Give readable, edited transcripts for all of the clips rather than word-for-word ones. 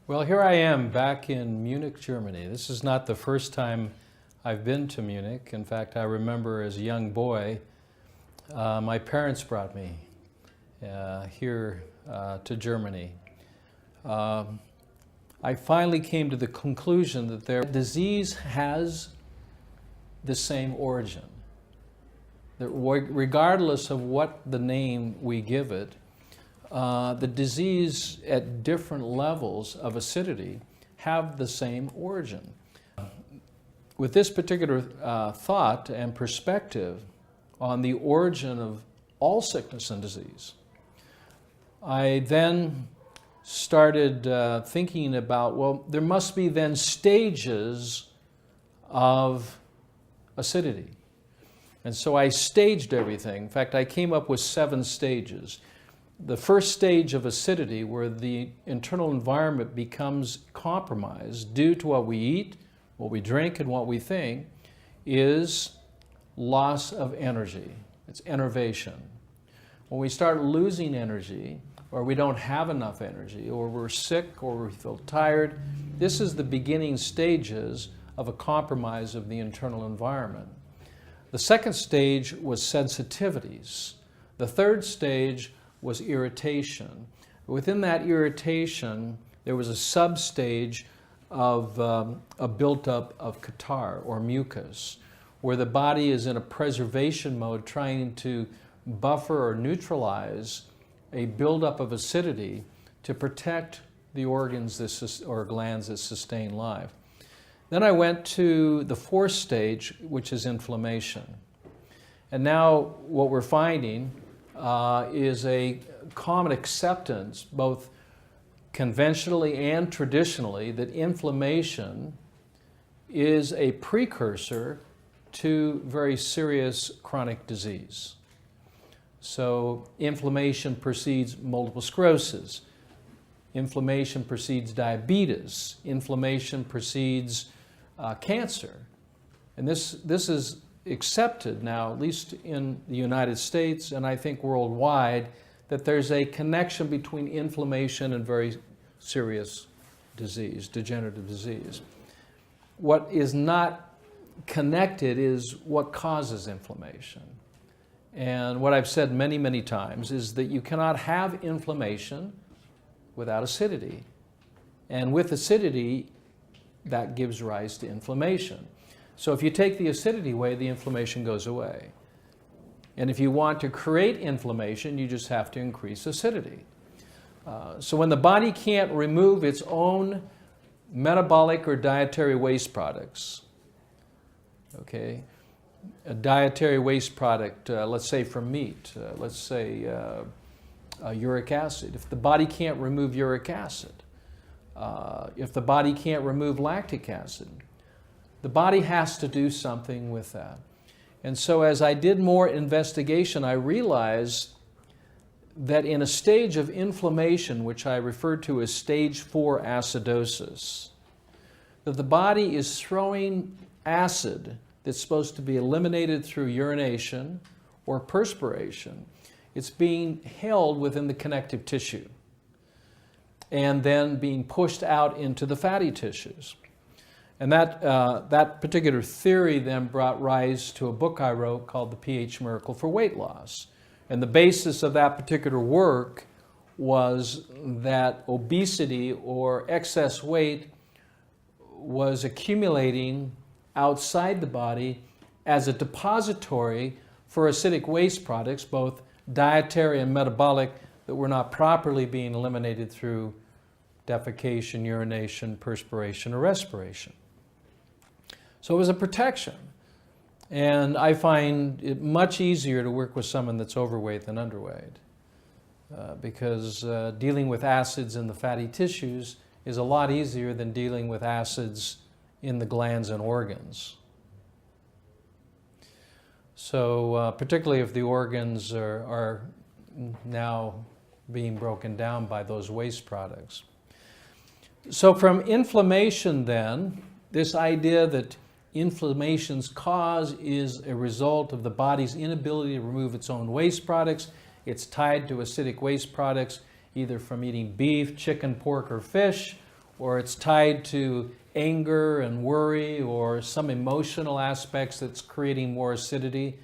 Well, here I am back in Munich, Germany. This is not the first time I've been to Munich. In fact, I remember as a young boy, my parents brought me here to Germany. I finally came to the conclusion that their disease has the same origin. That regardless of what the name we give it, the disease at different levels of acidity have the same origin. With this particular thought and perspective on the origin of all sickness and disease, I then started thinking about, well, there must be then stages of acidity. And so I staged everything. In fact, I came up with 7 stages. The first stage of acidity, where the internal environment becomes compromised due to what we eat, what we drink, and what we think, is loss of energy. It's enervation. When we start losing energy, or we don't have enough energy, or we're sick, or we feel tired, this is the beginning stages of a compromise of the internal environment. The second stage was sensitivities. The third stage was irritation. Within that irritation, there was a sub-stage of a built-up of catarrh or mucus, where the body is in a preservation mode trying to buffer or neutralize a buildup of acidity to protect the organs or glands that sustain life. Then I went to the 4th stage, which is inflammation. And now what we're finding is a common acceptance, both conventionally and traditionally, that inflammation is a precursor to very serious chronic disease. So inflammation precedes multiple sclerosis. Inflammation precedes diabetes. Inflammation precedes cancer. And this is accepted now, at least in the United States and I think worldwide, that there's a connection between inflammation and very serious disease, degenerative disease. What is not connected is what causes inflammation. And what I've said many, many times is that you cannot have inflammation without acidity. And with acidity, that gives rise to inflammation. So if you take the acidity away, the inflammation goes away. And if you want to create inflammation, you just have to increase acidity. So when the body can't remove its own metabolic or dietary waste products, okay, a dietary waste product, let's say from meat, let's say uric acid. If the body can't remove uric acid, if the body can't remove lactic acid, the body has to do something with that. And so as I did more investigation, I realized that in a stage of inflammation, which I referred to as stage 4 acidosis, that the body is throwing acid that's supposed to be eliminated through urination or perspiration. It's being held within the connective tissue and then being pushed out into the fatty tissues. And that particular theory then brought rise to a book I wrote called The pH Miracle for Weight Loss. And the basis of that particular work was that obesity or excess weight was accumulating outside the body as a depository for acidic waste products, both dietary and metabolic, that were not properly being eliminated through defecation, urination, perspiration, or respiration. So it was a protection. And I find it much easier to work with someone that's overweight than underweight because dealing with acids in the fatty tissues is a lot easier than dealing with acids in the glands and organs. So particularly if the organs are now being broken down by those waste products. So from inflammation then, this idea that inflammation's cause is a result of the body's inability to remove its own waste products. It's tied to acidic waste products, either from eating beef, chicken, pork, or fish, or it's tied to anger and worry or some emotional aspects that's creating more acidity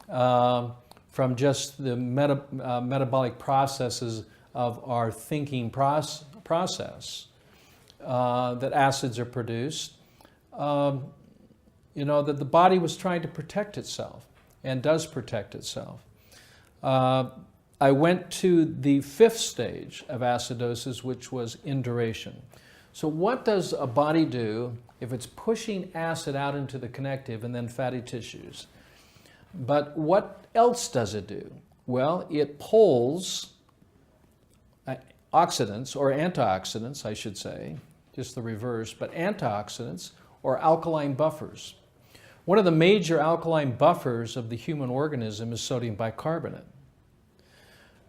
from just the metabolic processes of our thinking process that acids are produced. You know, that the body was trying to protect itself and does protect itself. I went to the 5th stage of acidosis, which was induration. So what does a body do if it's pushing acid out into the connective and then fatty tissues? But what else does it do? Well, it pulls oxidants, or antioxidants, I should say, just the reverse, but antioxidants or alkaline buffers. One of the major alkaline buffers of the human organism is sodium bicarbonate.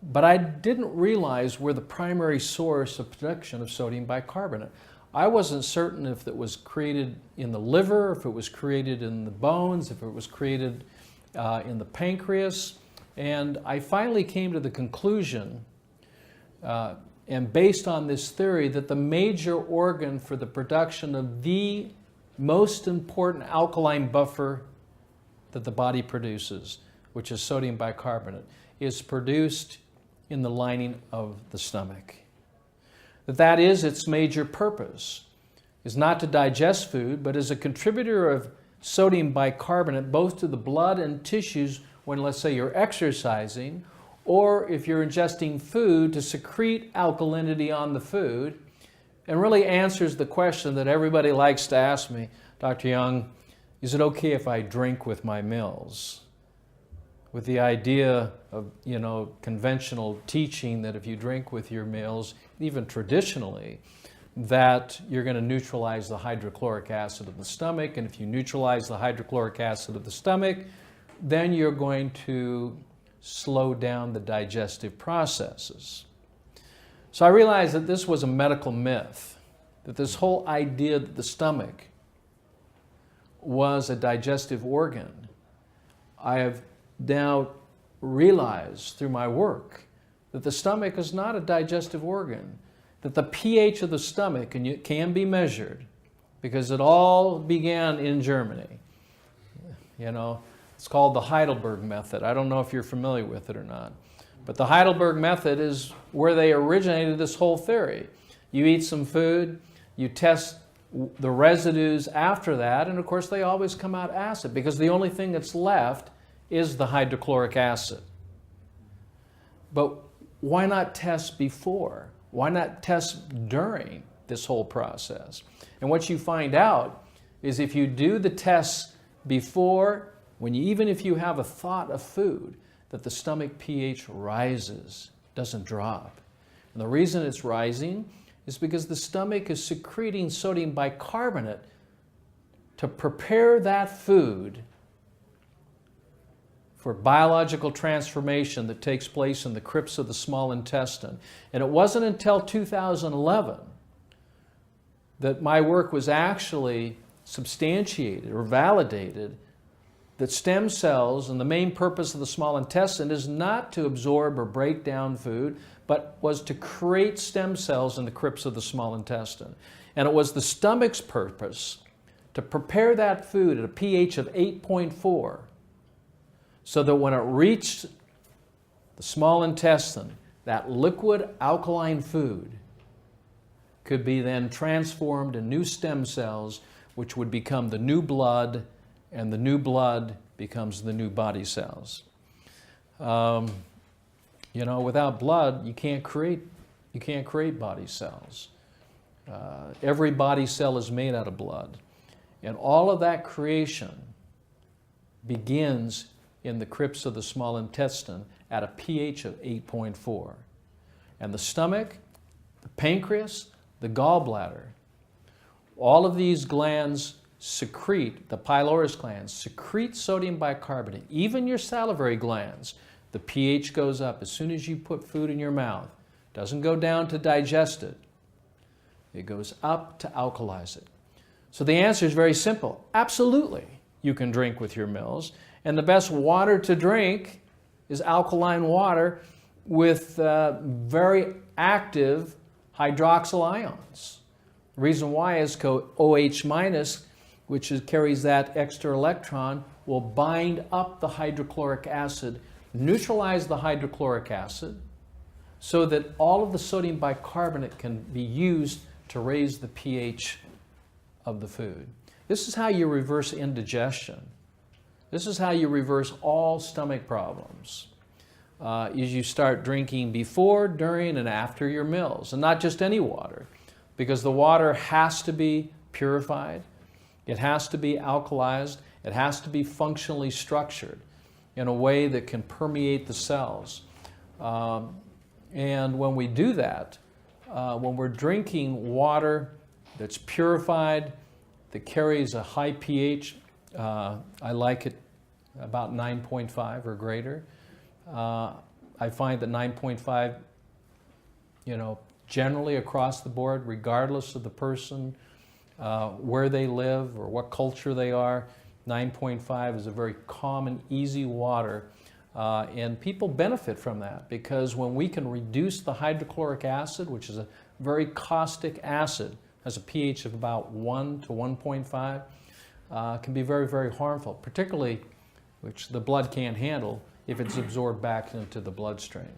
But I didn't realize we're the primary source of production of sodium bicarbonate. I wasn't certain if it was created in the liver, if it was created in the bones, if it was created in the pancreas. And I finally came to the conclusion, and based on this theory, that the major organ for the production of the most important alkaline buffer that the body produces, which is sodium bicarbonate, is produced in the lining of the stomach. That is its major purpose, is not to digest food, but as a contributor of sodium bicarbonate both to the blood and tissues when, let's say, you're exercising, or if you're ingesting food, to secrete alkalinity on the food, and really answers the question that everybody likes to ask me, Dr. Young, is it okay if I drink with my meals? With the idea of, you know, conventional teaching that if you drink with your meals, even traditionally, that you're going to neutralize the hydrochloric acid of the stomach, and if you neutralize the hydrochloric acid of the stomach, then you're going to slow down the digestive processes. So I realized that this was a medical myth, that this whole idea that the stomach was a digestive organ. I have now realized through my work that the stomach is not a digestive organ, that the pH of the stomach, and it can be measured because it all began in Germany. You know, it's called the Heidelberg method. I don't know if you're familiar with it or not, but the Heidelberg method is where they originated this whole theory. You eat some food, you test the residues after that, and of course they always come out acid because the only thing that's left is the hydrochloric acid. But why not test before? Why not test during this whole process? And what you find out is if you do the tests before, even if you have a thought of food, that the stomach pH rises, doesn't drop. And the reason it's rising is because the stomach is secreting sodium bicarbonate to prepare that food for biological transformation that takes place in the crypts of the small intestine. And it wasn't until 2011 that my work was actually substantiated or validated that stem cells, and the main purpose of the small intestine is not to absorb or break down food, but was to create stem cells in the crypts of the small intestine. And it was the stomach's purpose to prepare that food at a pH of 8.4 so that when it reached the small intestine, that liquid alkaline food could be then transformed in new stem cells, which would become the new blood, and the new blood becomes the new body cells. You know, without blood, you can't create body cells. Every body cell is made out of blood. And all of that creation begins in the crypts of the small intestine at a pH of 8.4. And the stomach, the pancreas, the gallbladder, all of these glands secrete, the pylorus glands secrete sodium bicarbonate. Even your salivary glands, the pH goes up as soon as you put food in your mouth. It doesn't go down to digest it. It goes up to alkalize it. So the answer is very simple. Absolutely, you can drink with your meals. And the best water to drink is alkaline water with very active hydroxyl ions. The reason why is OH minus, which carries that extra electron, will bind up the hydrochloric acid, neutralize the hydrochloric acid, so that all of the sodium bicarbonate can be used to raise the pH of the food. This is how you reverse indigestion. This is how you reverse all stomach problems. Is you start drinking before, during, and after your meals, and not just any water, because the water has to be purified, it has to be alkalized, it has to be functionally structured in a way that can permeate the cells. And when we do that, when we're drinking water that's purified, that carries a high pH, I like it about 9.5 or greater. I find that 9.5, generally across the board, regardless of the person, where they live or what culture they are, 9.5 is a very common, easy water. And people benefit from that because when we can reduce the hydrochloric acid, which is a very caustic acid, has a pH of about 1 to 1.5, can be very, very harmful, particularly which the blood can't handle if it's absorbed back into the bloodstream.